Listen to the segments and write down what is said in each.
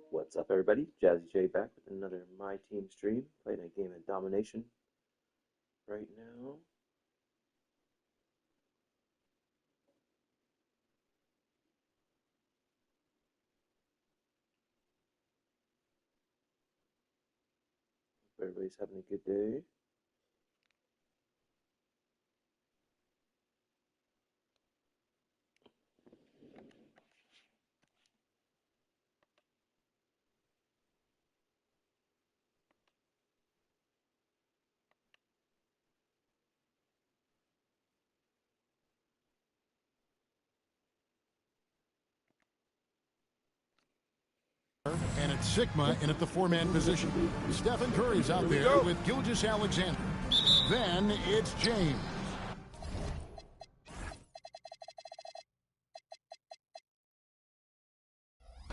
What's up, everybody? JAZZY-J back with another My Team stream, playing a game of Domination right now. Hope everybody's having a good day. And it's Sigma in at the four-man position. Stephen Curry's out there with Gilgeous-Alexander. Then it's James.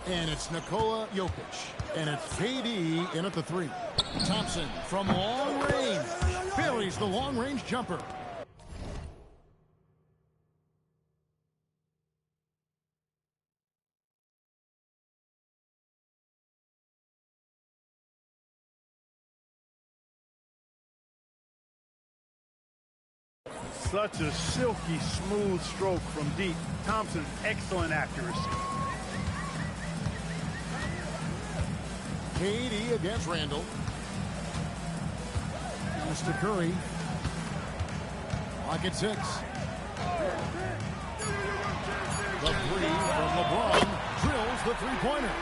And it's Nikola Jokic. And it's KD in at the three. Thompson from long range. Buries the long-range jumper. Such a silky, smooth stroke from deep. Thompson, excellent accuracy. KD against Randall. Mr. Curry. Lock at 6. The three from LeBron drills the three-pointer.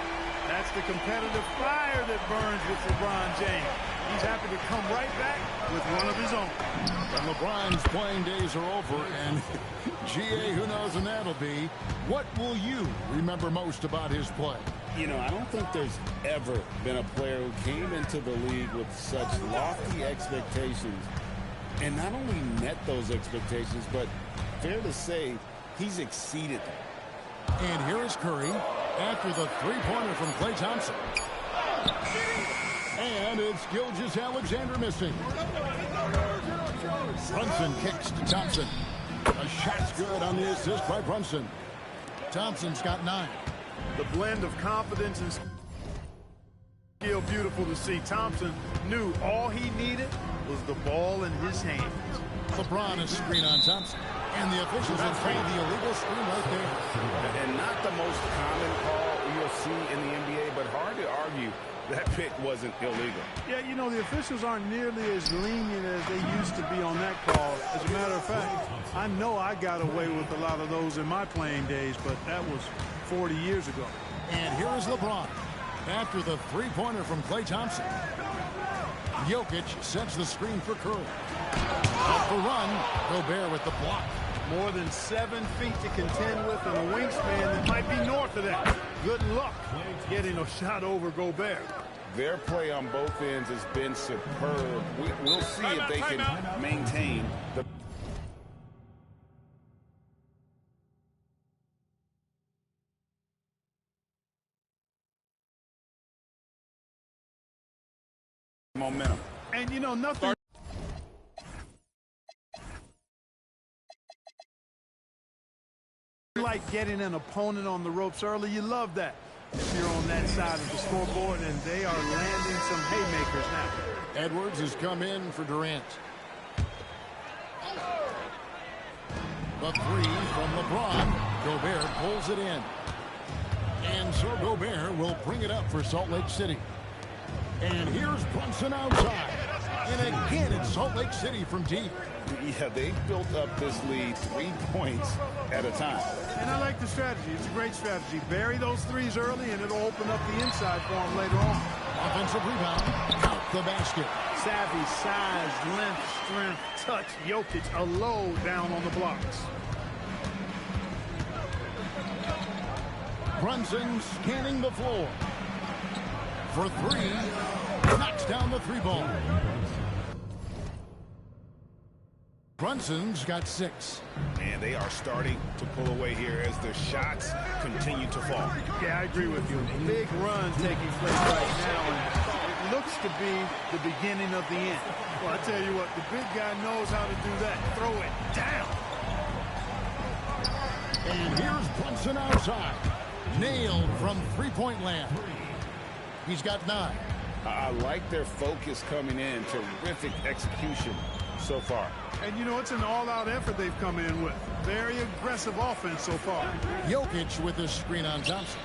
That's the competitive fire that burns with LeBron James. He's happy to come right back with one of his own. And LeBron's playing days are over, and GA, who knows when that'll be. What will you remember most about his play? You know, I don't think there's ever been a player who came into the league with such lofty expectations and not only met those expectations, but fair to say, he's exceeded them. And here is Curry after the three-pointer from Klay Thompson. And it's Gilgeous-Alexander missing. Brunson kicks to Thompson. A shot's good on the assist by Brunson. Thompson's got 9. The blend of confidence and skill, beautiful to see. Thompson knew all he needed was the ball in his hands. LeBron is screen on Thompson. And the officials have called the illegal screen right there. And not the most common call you'll see in the NBA, but hard to argue that pick wasn't illegal. Yeah, you know, the officials aren't nearly as lenient as they used to be on that call. As a matter of fact, I know I got away with a lot of those in my playing days, but that was 40 years ago. And here is LeBron after the three-pointer from Klay Thompson. Jokic sets the screen for Curry. Up the run, Gobert with the block. More than 7 feet to contend with and a wingspan that might be north of that. Good luck getting a shot over Gobert. Their play on both ends has been superb. We'll see if they can maintain the momentum. And you know, nothing like getting an opponent on the ropes early. You love that if you're on that side of the scoreboard, and they are landing some haymakers now. Edwards has come in for Durant. The three from LeBron. Gobert pulls it in. And so Gobert will bring it up for Salt Lake City. And here's Brunson outside. And again, it's Salt Lake City from deep. Yeah, they've built up this lead 3 points at a time. And I like the strategy. It's a great strategy. Bury those threes early, and it'll open up the inside for them later on. Offensive rebound. Out the basket. Savvy, size, length, strength, touch. Jokic, a low down on the blocks. Brunson scanning the floor. For 3. Knocks down the 3-ball. Brunson's got 6. And they are starting to pull away here as the shots continue to fall. Yeah, I agree with you. Big run taking place right now, and it looks to be the beginning of the end. Well, I tell you what, the big guy knows how to do that. Throw it down. And here's Brunson outside. Nailed from three-point land. He's got 9. I like their focus coming in. Terrific execution so far. And, you know, it's an all-out effort they've come in with. Very aggressive offense so far. Jokic with his screen on Thompson.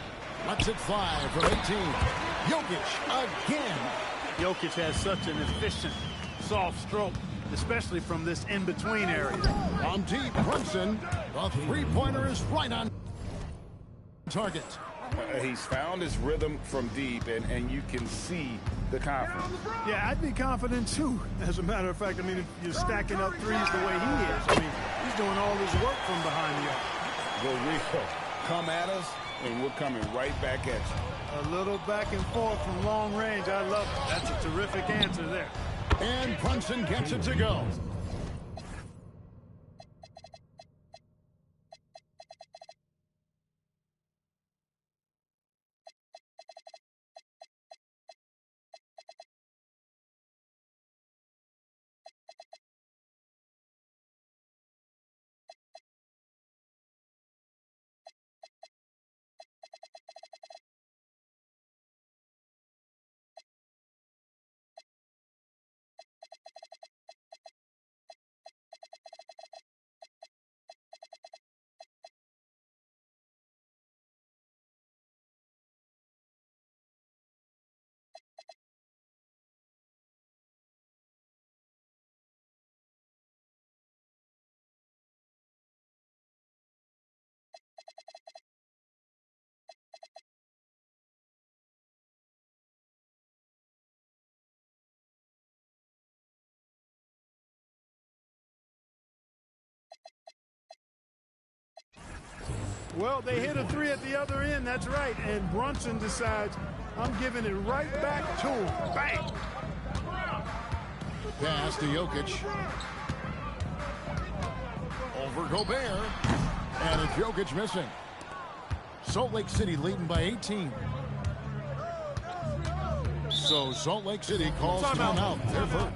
Lets it fly from 18. Jokic again. Jokic has such an efficient, soft stroke, especially from this in-between area. On deep, Brunson. The three-pointer is right on target. He's found his rhythm from deep, and you can see the confidence. Yeah, I'd be confident, too. As a matter of fact, I mean, if you're stacking up threes the way he is, I mean, he's doing all his work from behind the arc. The Rico, come at us, and we're coming right back at you. A little back and forth from long range. I love it. That's a terrific answer there. And Brunson gets it to go. Well, they hit a three at the other end, that's right. And Brunson decides, I'm giving it right back to him. Bang! Pass to Jokic. Over Gobert. And it's Jokic missing. Salt Lake City leading by 18. So Salt Lake City calls timeout. They're first.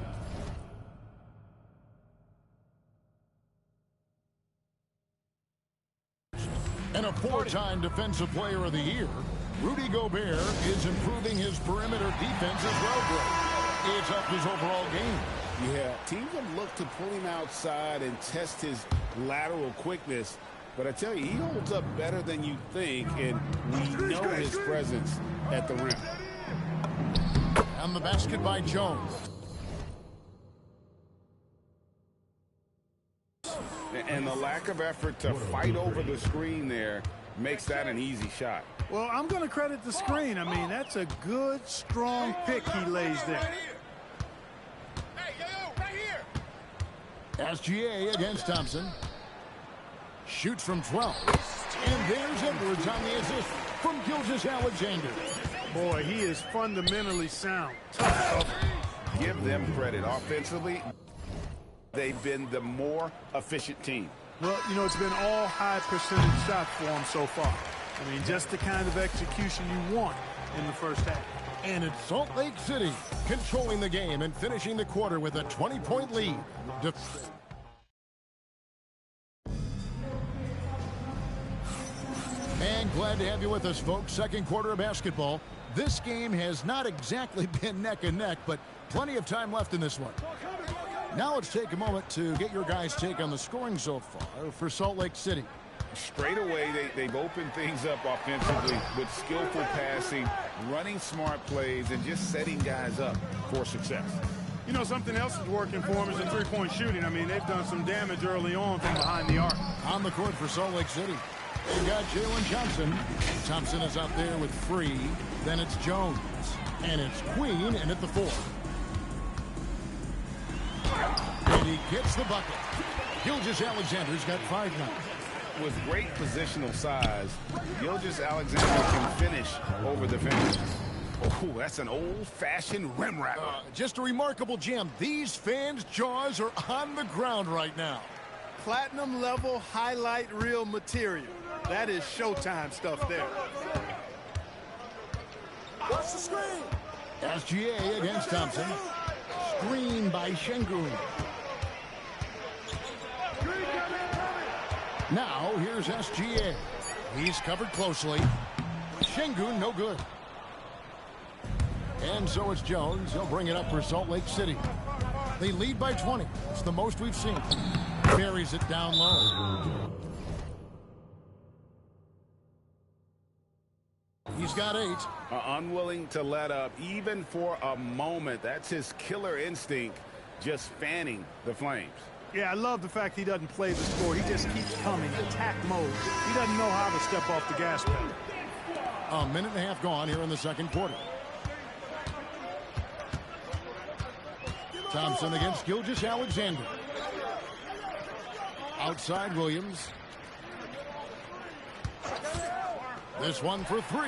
And a 4-time Defensive Player of the Year, Rudy Gobert is improving his perimeter defense as well, Greg. It's up his overall game. Yeah, teams have looked to pull him outside and test his lateral quickness. But I tell you, he holds up better than you think, and we know his presence at the rim. And the basket by Jones. And the lack of effort to fight over the screen there makes that an easy shot. Well, I'm going to credit the screen. I mean, that's a good, strong pick he lays there. Hey, yo, right here. SGA against Thompson. Shoots from 12. And there's Edwards on the assist from Gilgeous-Alexander. Boy, he is fundamentally sound. Tough. Give them credit. Offensively, they've been the more efficient team. Well, you know, it's been all high percentage shots for him so far. I mean, just the kind of execution you want in the first half. And it's Salt Lake City controlling the game and finishing the quarter with a 20-point lead. And glad to have you with us, folks. Second quarter of basketball. This game has not exactly been neck and neck, but plenty of time left in this one. Now let's take a moment to get your guys' take on the scoring so far for Salt Lake City. Straight away, they've opened things up offensively with skillful passing, running smart plays, and just setting guys up for success. You know, something else is working for them is in three-point shooting. I mean, they've done some damage early on from behind the arc. On the court for Salt Lake City, they've got Jalen Johnson. Thompson is out there with Free. Then it's Jones. And it's Queen in at the 4. And he gets the bucket. Gilgeous-Alexander's got 5 now. With great positional size, Gilgeous-Alexander can finish over the fence. Oh, that's an old-fashioned rim wrap. Just a remarkable jam. These fans' jaws are on the ground right now. Platinum level highlight reel material. That is Showtime stuff there. What's the screen? SGA against Thompson. Screen by Şengün. Now here's SGA. He's covered closely. Şengün no good. And so it's Jones. He'll bring it up for Salt Lake City. They lead by 20. It's the most we've seen. Buries it down low. He's got 8. Unwilling to let up even for a moment. That's his killer instinct, just fanning the flames. Yeah, I love the fact he doesn't play the score. He just keeps coming, attack mode. He doesn't know how to step off the gas pedal. A minute and a half gone here in the second quarter. Thompson against Gilgeous-Alexander. Outside Williams. This one for 3.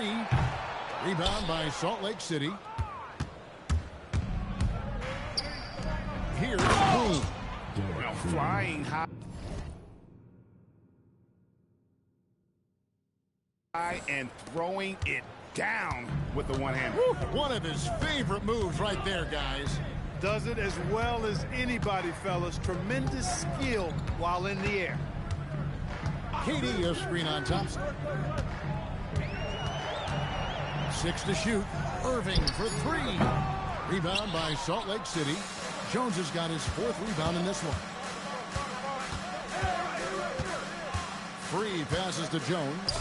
Rebound by Salt Lake City. Here's Boone. Well, flying high and throwing it down with the one-hander. One of his favorite moves right there, guys. Does it as well as anybody, fellas. Tremendous skill while in the air. KD a screen on Thompson. 6 to shoot. Irving for 3. Rebound by Salt Lake City. Jones has got his 4th rebound in this one. Free passes to Jones.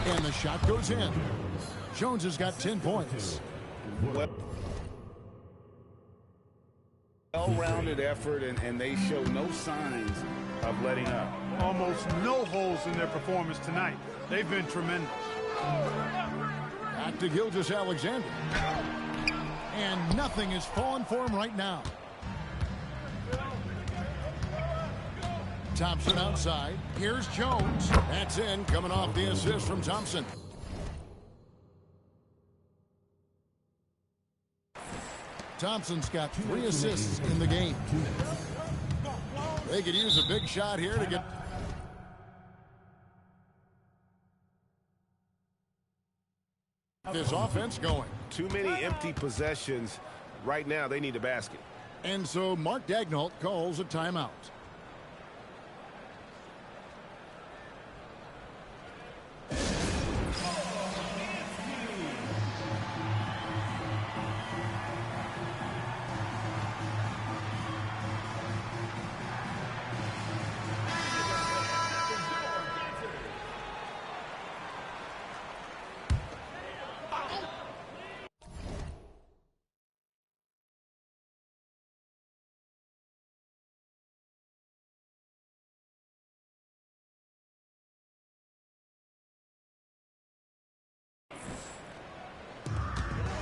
And the shot goes in. Jones has got 10 points. Well-rounded effort, and they show no signs of letting up. Almost no holes in their performance tonight. They've been tremendous. Back to Gilgeous-Alexander. And nothing is falling for him right now. Thompson outside. Here's Jones. That's in, coming off the assist from Thompson. Thompson's got 3 assists in the game. They could use a big shot here to get this offense going. Too many empty possessions. Right now, they need a basket. And so Mark Daigneault calls a timeout.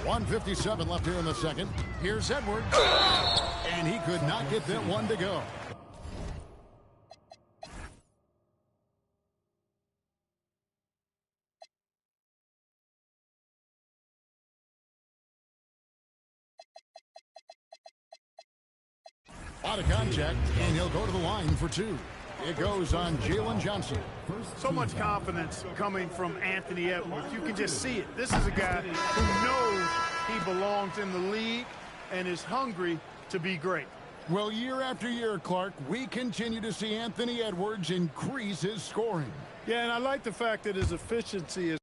.157 left here in the second. Here's Edwards. And he could not get that one to go. Out of contact, and he'll go to the line for 2. It goes on Jalen Johnson. So much confidence coming from Anthony Edwards. You can just see it. This is a guy who knows he belongs in the league and is hungry to be great. Well, year after year, Clark, we continue to see Anthony Edwards increase his scoring. Yeah, and I like the fact that his efficiency is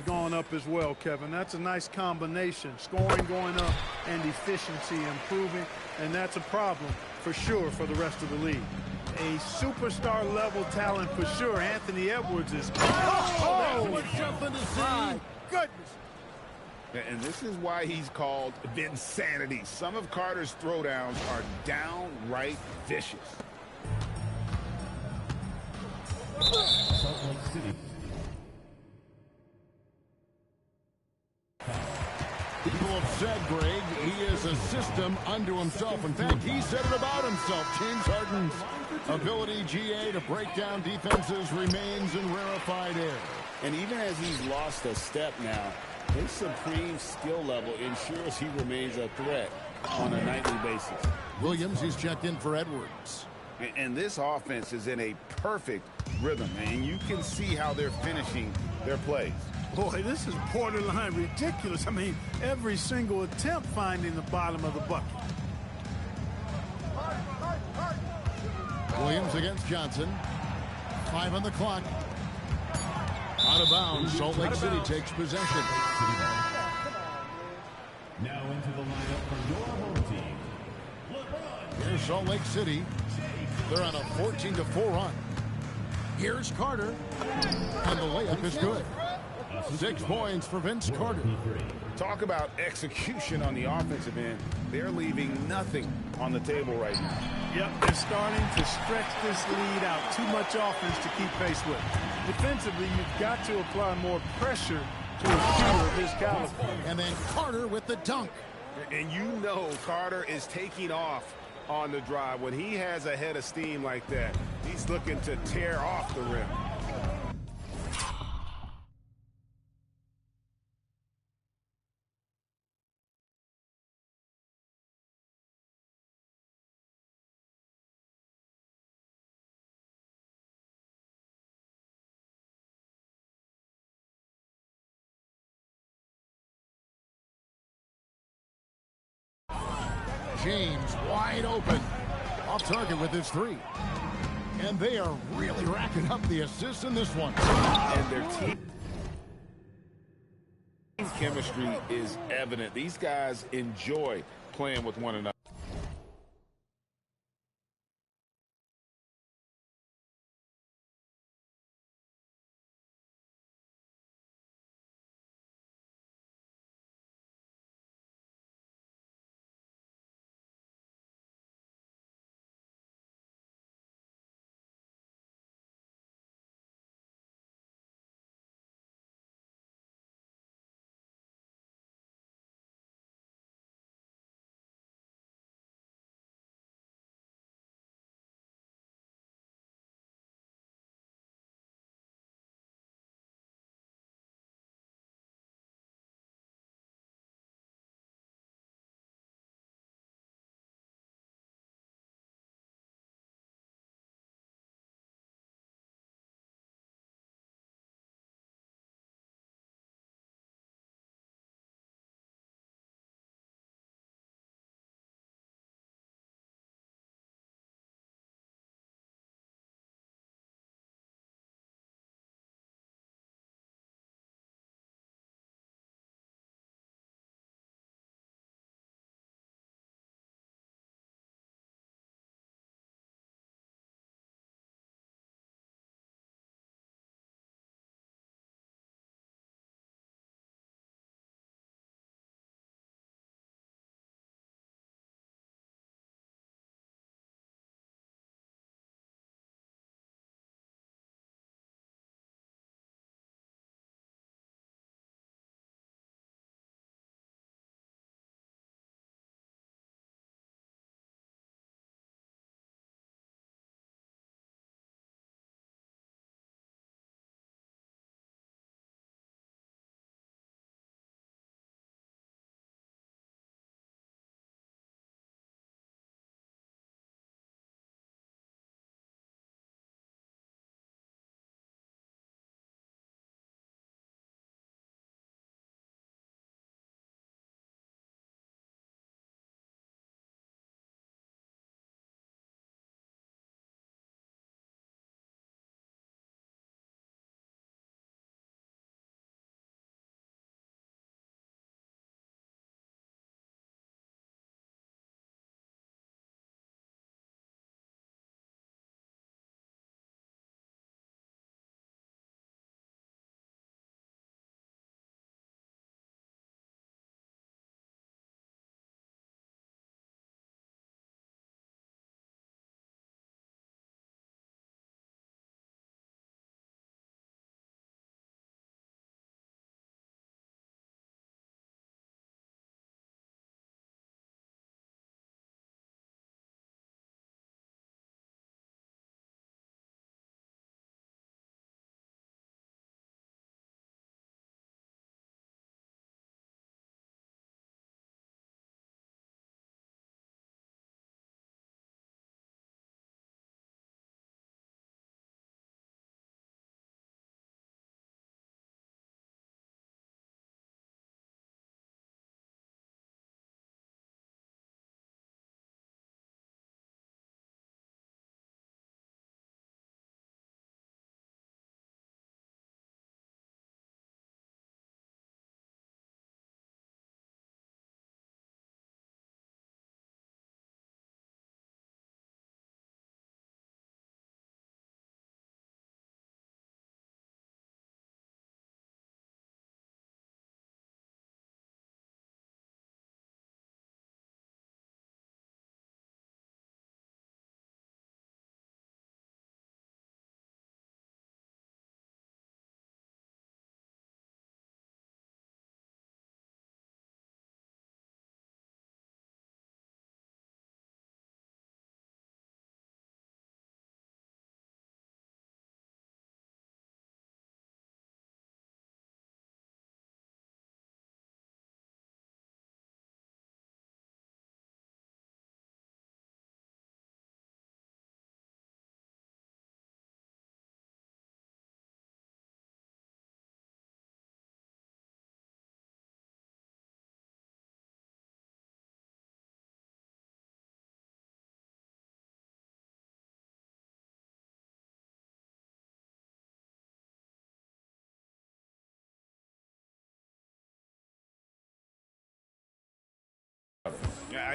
gone up as well, Kevin. That's a nice combination. Scoring going up and efficiency improving, and that's a problem for sure for the rest of the league. A superstar level talent for sure. Anthony Edwards is. Oh, that's something to see. My goodness. And this is why he's called Vinsanity. Some of Carter's throwdowns are downright vicious. Salt Lake City. People have said, Greg, he is a system unto himself. In fact, he said it about himself. James Harden's ability, GA, to break down defenses remains in rarefied air. And even as he's lost a step now, his supreme skill level ensures he remains a threat on a nightly basis. Williams, he's checked in for Edwards. And this offense is in a perfect rhythm, and you can see how they're finishing their plays. Boy, this is borderline ridiculous. I mean, every single attempt finding the bottom of the bucket. Williams against Johnson. 5 on the clock. Out of bounds. Salt Lake City takes possession. Now into the lineup for your home team. Here's Salt Lake City. They're on a 14-4 run. Here's Carter. And the layup is good. 6 points for Vince Carter. Talk about execution on the offensive end. They're leaving nothing on the table right now. Yep, they're starting to stretch this lead out. Too much offense to keep pace with. Defensively, you've got to apply more pressure to a shooter of his caliber. And then Carter with the dunk. And you know Carter is taking off on the drive. When he has a head of steam like that, he's looking to tear off the rim. James wide open. Off target with his 3. And they are really racking up the assists in this one. And their team chemistry is evident. These guys enjoy playing with one another.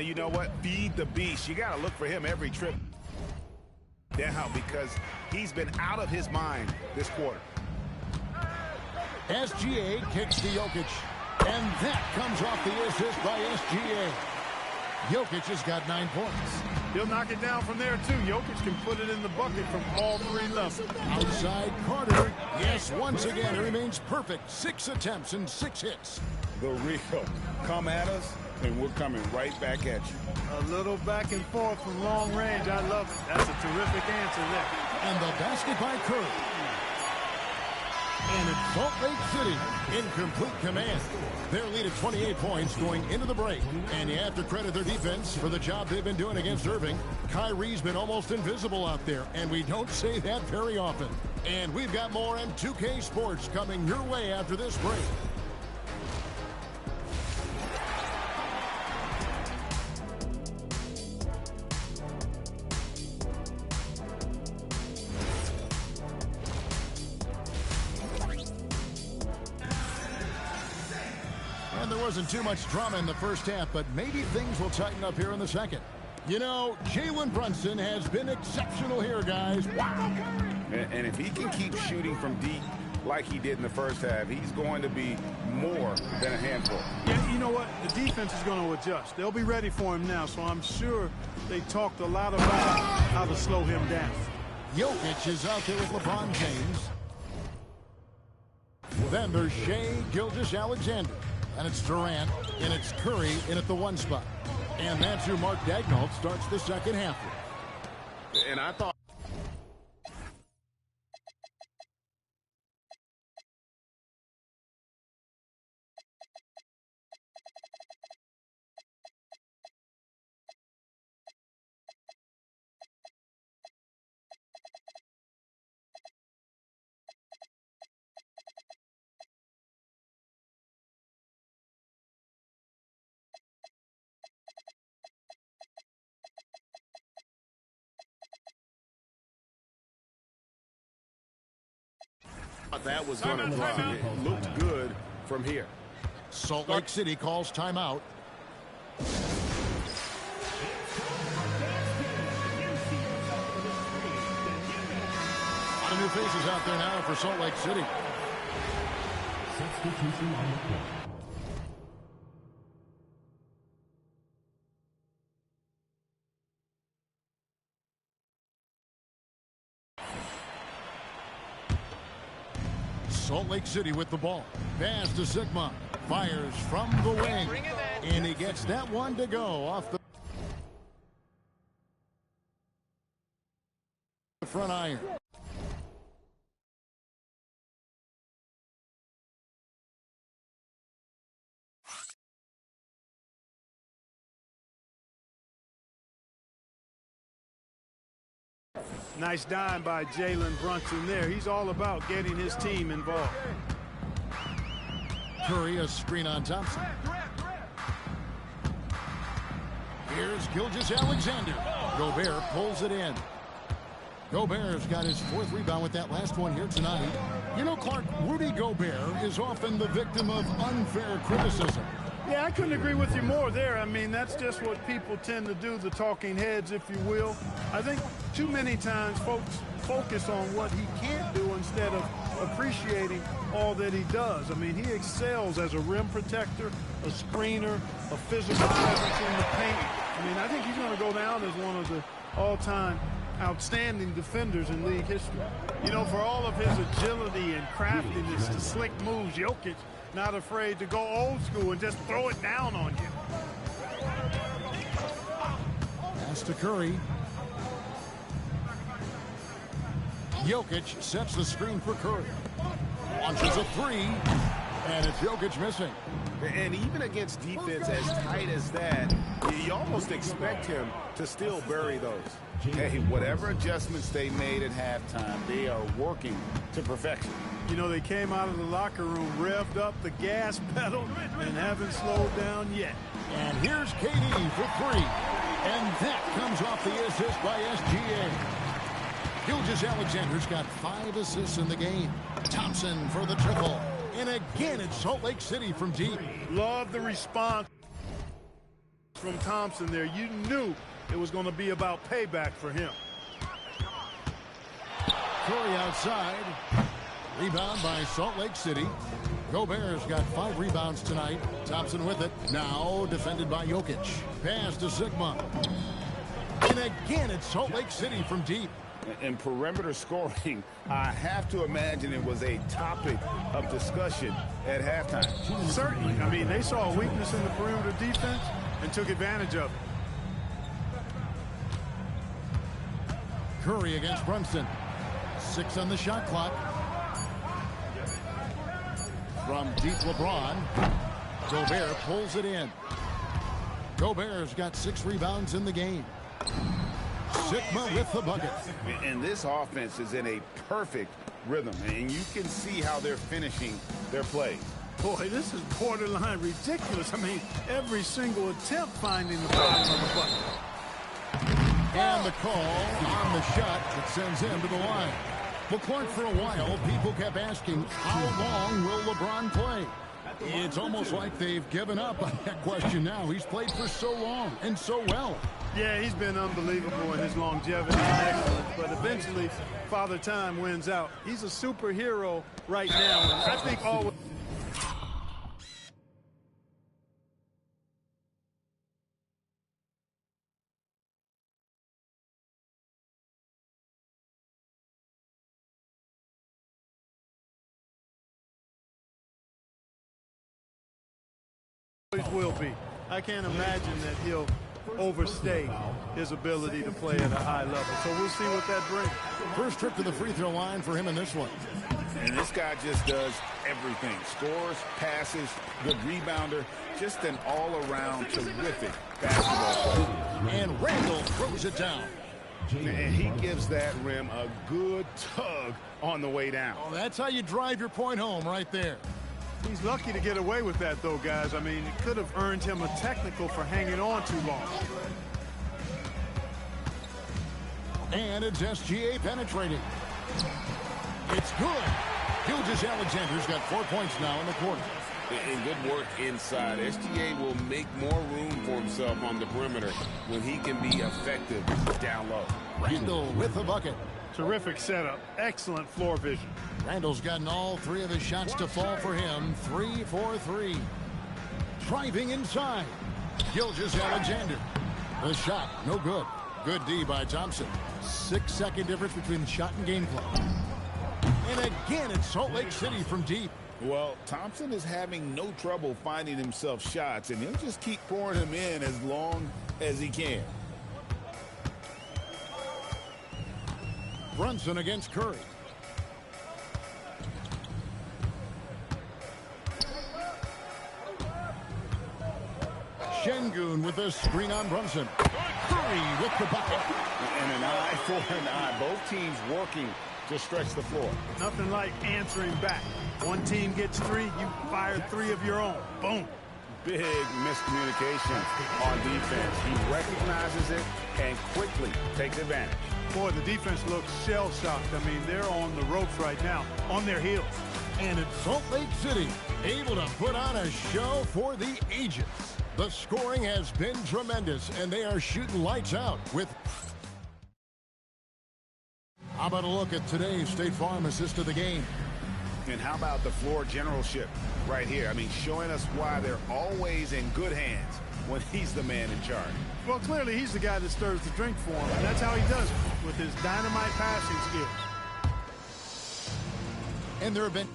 You know what? Feed the beast. You got to look for him every trip down because he's been out of his mind this quarter. SGA kicks to Jokic. And that comes off the assist by SGA. Jokic has got 9 points. He'll knock it down from there, too. Jokic can put it in the bucket from all 3 levels. Outside Carter. Yes, once again, he remains perfect. 6 attempts and 6 hits. The real. Come at us, and we're coming right back at you. A little back and forth from long range. I love it. That's a terrific answer there. And the basket by Curry. And it's Salt Lake City in complete command. Their lead at 28 points going into the break. And you have to credit their defense for the job they've been doing against Irving. Kyrie's been almost invisible out there, and we don't say that very often. And we've got more M2K Sports coming your way after this break. And there wasn't too much drama in the first half, but maybe things will tighten up here in the second. You know, Jalen Brunson has been exceptional here, guys. Wow. And if he can keep shooting from deep like he did in the first half, he's going to be more than a handful. Yeah, you know what? The defense is going to adjust. They'll be ready for him now, so I'm sure they talked a lot about how to slow him down. Jokic is out there with LeBron James. Then there's Shai Gilgeous-Alexander. And it's Durant, and it's Curry in at the 1 spot. And that's who Mark Daigneault starts the second half with. And I thought that was going to drop. It looked good from here. Salt Lake City calls timeout. A lot of new faces out there now for Salt Lake City. Substitution on the court. Salt Lake City with the ball. Pass to Sigma. Fires from the wing. And he gets that one to go off the front iron. Nice dime by Jalen Brunson there. He's all about getting his team involved. Curry, a screen on Thompson. Here's Gilgeous-Alexander. Gobert pulls it in. Gobert's got his 4th rebound with that last one here tonight. You know, Clark, Rudy Gobert is often the victim of unfair criticism. Yeah, I couldn't agree with you more there. I mean, that's just what people tend to do, the talking heads, if you will. I think too many times folks focus on what he can't do instead of appreciating all that he does. I mean, he excels as a rim protector, a screener, a physical presence in the paint. I mean, I think he's going to go down as one of the all-time outstanding defenders in league history. You know, for all of his agility and craftiness, the slick moves, Jokic not afraid to go old school and just throw it down on you. Pass to Curry. Jokic sets the screen for Curry. Launches a 3, and it's Jokic missing. And even against defense as tight as that, you almost expect him to still bury those. Hey, whatever adjustments they made at halftime, they are working to perfection. You know, they came out of the locker room, revved up the gas pedal, and haven't slowed down yet. And here's KD for 3. And that comes off the assist by SGA. Gilgeous-Alexander's got 5 assists in the game. Thompson for the triple. And again, it's Salt Lake City from deep. Love the response from Thompson there. You knew it was going to be about payback for him. Curry outside. Rebound by Salt Lake City. Gobert's got 5 rebounds tonight. Thompson with it. Now defended by Jokic. Pass to Sigma. And again, it's Salt Lake City from deep. And perimeter scoring, I have to imagine it was a topic of discussion at halftime. Certainly. I mean, they saw a weakness in the perimeter defense and took advantage of it. Curry against Brunson. 6 on the shot clock. From deep, LeBron. Gobert pulls it in. Gobert's got 6 rebounds in the game. Sigma with the bucket. And this offense is in a perfect rhythm, and you can see how they're finishing their plays. Boy, this is borderline ridiculous. I mean, every single attempt finding the bottom of the bucket. And the call on the shot that sends him to the line. Well, Clark, for a while, people kept asking, how long will LeBron play? It's almost like they've given up on that question now. He's played for so long and so well. Yeah, he's been unbelievable in his longevity and excellence, but eventually Father Time wins out. He's a superhero right now, and I think always will be. I can't imagine that he'll overstay his ability to play at a high level. So we'll see what that brings. First trip to the free throw line for him in this one. And this guy just does everything. Scores, passes, good rebounder, just an all-around terrific basketball player. And Randall throws it down. And he gives that rim a good tug on the way down. Oh, that's how you drive your point home right there. He's lucky to get away with that, though, guys. I mean, it could have earned him a technical for hanging on too long. And it's SGA penetrating. It's good. Gilgeous-Alexander's got 4 points now in the quarter. And good work inside. SGA will make more room for himself on the perimeter when he can be effective down low. Randall with the bucket. Terrific setup. Excellent floor vision. Randall's gotten all 3 of his shots to fall for him. 3 for 3. Driving inside. Gilgeous-Alexander. The shot, no good. Good D by Thompson. 6-second difference between the shot and game clock. And again, it's Salt Lake City from deep. Well, Thompson is having no trouble finding himself shots, and he'll just keep pouring them in as long as he can. Brunson against Curry. Şengün with the screen on Brunson. Curry with the bucket. And an eye for an eye. Both teams working to stretch the floor. Nothing like answering back. One team gets 3, you fire 3 of your own. Boom. Big miscommunication on defense. He recognizes it and quickly takes advantage. Boy, the defense looks shell-shocked. I mean, they're on the ropes right now, on their heels. And it's Salt Lake City, able to put on a show for the ages. The scoring has been tremendous, and they are shooting lights out with... How about a look at today's State Farm assist of the game? And how about the floor generalship right here? I mean, showing us why they're always in good hands when he's the man in charge. Well, clearly he's the guy that stirs the drink for him, and that's how he does it, with his dynamite passing skills. And there have been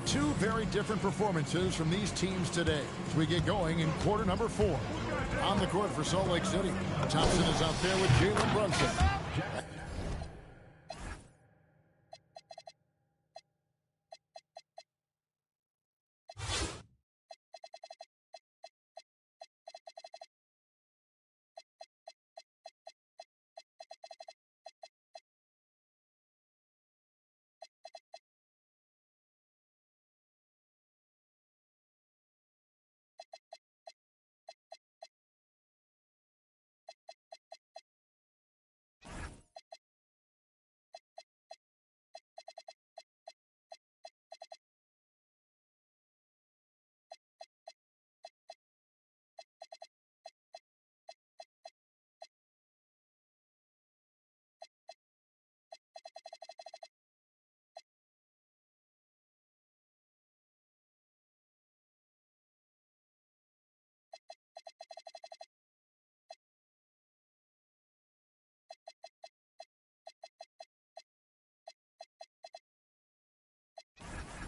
Two very different performances from these teams today as we get going in quarter number 4. On the court for Salt Lake City, Thompson is out there with Jalen Brunson.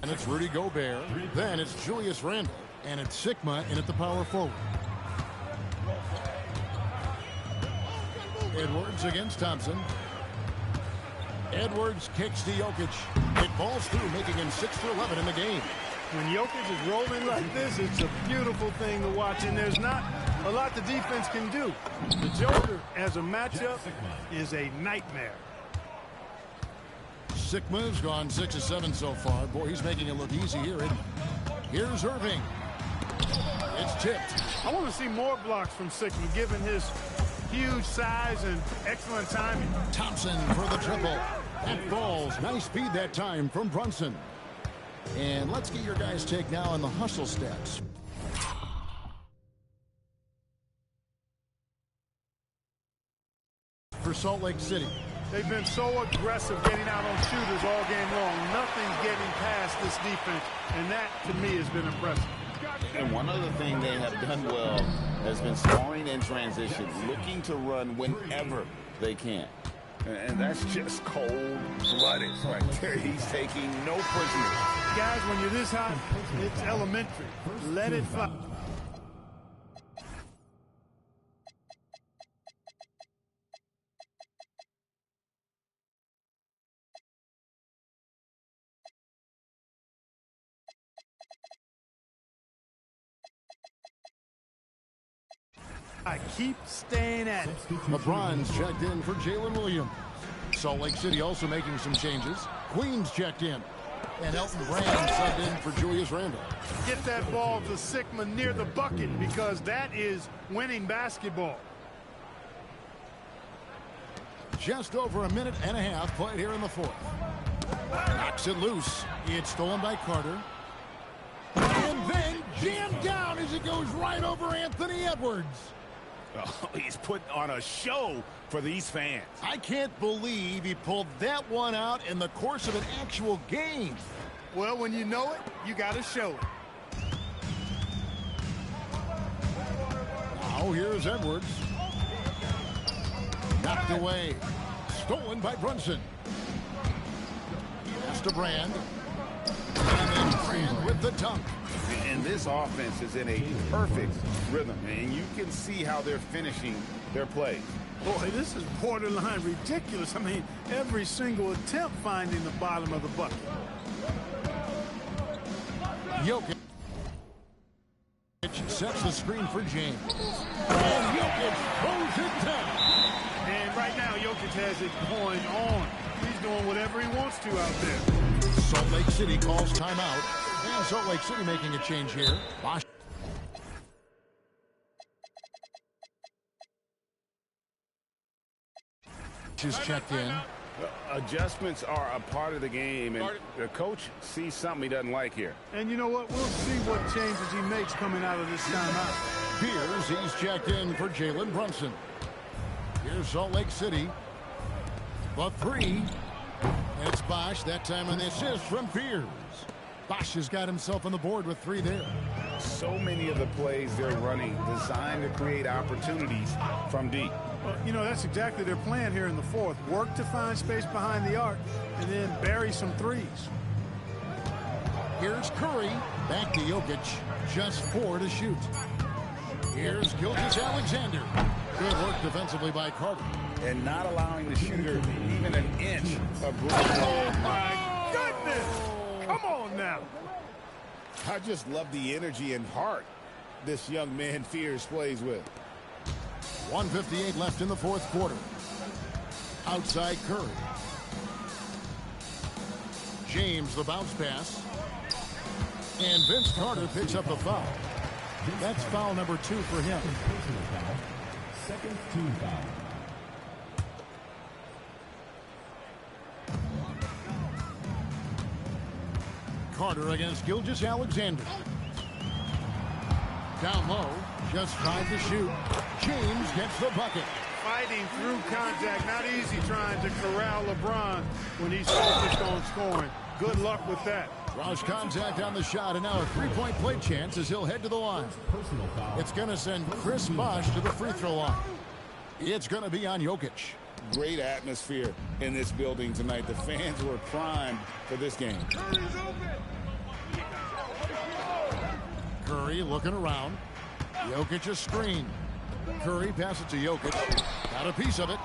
And it's Rudy Gobert. Then it's Julius Randle. And it's Sigma in at the power forward. Edwards against Thompson. Edwards kicks to Jokic. It falls through, making him 6 for 11 in the game. When Jokic is rolling like this, it's a beautiful thing to watch, and there's not a lot the defense can do. The Joker, as a matchup, is a nightmare. Sigma's gone 6 of 7 so far. Boy, he's making it look easy here. And here's Irving. It's tipped. I want to see more blocks from Sigma, given his huge size and excellent timing. Thompson for the triple. That falls. Nice speed that time from Brunson. And let's get your guys' take now on the hustle stats. For Salt Lake City. They've been so aggressive getting out on shooters all game long. Nothing's getting past this defense, and that, to me, has been impressive. And one other thing they have done well has been scoring in transition, looking to run whenever they can. And that's just cold-blooded right there. He's taking no prisoners. Guys, when you're this hot, it's elementary. Let it fly. I keep staying at it. LeBron's checked in for Jalen Williams. Salt Lake City also making some changes. Queens checked in. And Elton Brand subbed in for Julius Randle. Get that ball to Sigma near the bucket, because that is winning basketball. Just over a minute and a half played here in the fourth. Knocks it loose. It's stolen by Carter. And then jammed down as it goes right over Anthony Edwards. Oh, he's putting on a show for these fans. I can't believe he pulled that one out in the course of an actual game. Well, when you know it, you got to show it. Now here's Edwards. Knocked away. Stolen by Brunson. Pass to Brand. And then Brand with the dunk. And this offense is in a perfect rhythm, and you can see how they're finishing their plays. Boy, this is borderline ridiculous. I mean, every single attempt finding the bottom of the bucket. Jokic sets the screen for James. And Jokic throws it down. And right now, Jokic has it going on. He's doing whatever he wants to out there. Salt Lake City calls timeout. And Salt Lake City making a change here. Bosch is checked in. Adjustments are a part of the game, and the coach sees something he doesn't like here. And you know what? We'll see what changes he makes coming out of this timeout. Here's he's checked in for Jalen Brunson. Here's Salt Lake City. The three. And it's Bosch. That time on the assist from Fears. Bosch has got himself on the board with 3 there. So many of the plays they're running designed to create opportunities from deep. Well, you know, that's exactly their plan here in the fourth. Work to find space behind the arc and then bury some threes. Here's Curry. Back to Jokic. Just 4 to shoot. Here's Gilgeous-Alexander. Good work defensively by Carter. And not allowing the shooter even an inch of room. Oh, my goodness. Come on now. I just love the energy and heart this young man Fears plays with. 1:58 left in the fourth quarter. Outside Curry. James the bounce pass. And Vince Carter picks up the foul. That's foul number 2 for him. Second team foul. Carter against Gilgeous-Alexander. Down low, just 5 to shoot. James gets the bucket. Fighting through contact, not easy trying to corral LeBron when he's focused on scoring. Good luck with that. Draws contact on the shot, and now a three-point play chance as he'll head to the line. It's going to send Chris Bosh to the free throw line. It's going to be on Jokic. Great atmosphere in this building tonight. The fans were primed for this game. Curry looking around. Jokic a screen. Curry passes to Jokic. Got a piece of it.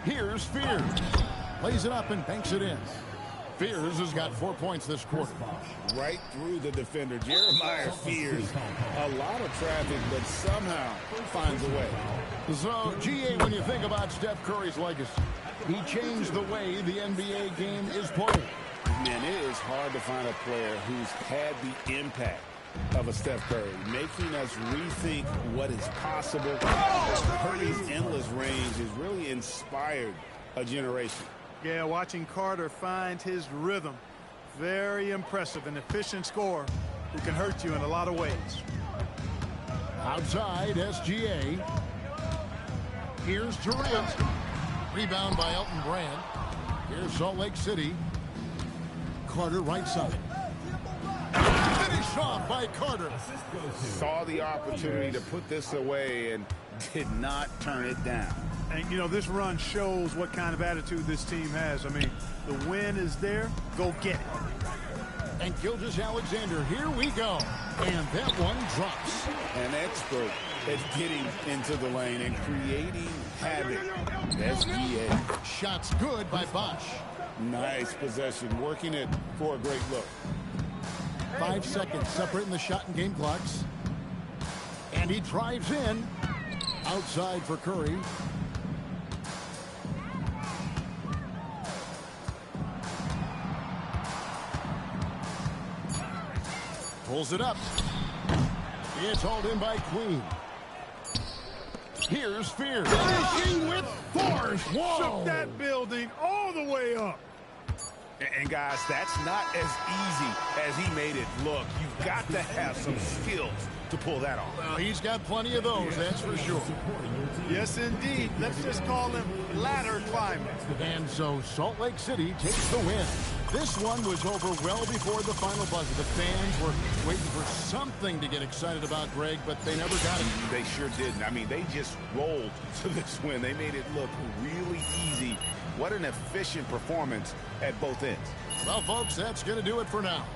Here's Fears. Lays it up and banks it in. Fears has got 4 points this quarter. Right through the defender. Jeremiah Fears. A lot of traffic, but somehow finds a way. So, GA, when you think about Steph Curry's legacy, he changed the way the NBA game is played. Man, it is hard to find a player who's had the impact of a Steph Curry, making us rethink what is possible. Curry's endless range has really inspired a generation. Yeah, watching Carter find his rhythm. Very impressive, an efficient scorer who can hurt you in a lot of ways. Outside, SGA. Here's Durant. Rebound by Elton Brand. Here's Salt Lake City. Carter right side. Finished off by Carter. Saw the opportunity to put this away and did not turn it down. And, you know, this run shows what kind of attitude this team has. I mean, the win is there. Go get it. And Gilgeous-Alexander, here we go. And that one drops. An expert at getting into the lane and creating havoc. SGA. Shots good by Bosh. Nice possession, working it for a great look. 5 seconds separating the shot and game clocks. And he drives in. Outside for Curry. Pulls it up. It's hauled in by Queen. Here's Fears. Finishing with force. Whoa. Shook that building all the way up. And guys, that's not as easy as he made it look. You've got to have some skills to pull that off. Well, he's got plenty of those, that's for sure. Yes, indeed. Let's just call him ladder climbing. And so Salt Lake City takes the win. This one was over well before the final buzzer. The fans were waiting for something to get excited about, Greg, but they never got it. They sure didn't. I mean, they just rolled to this win. They made it look really easy. What an efficient performance at both ends. Well, folks, that's going to do it for now.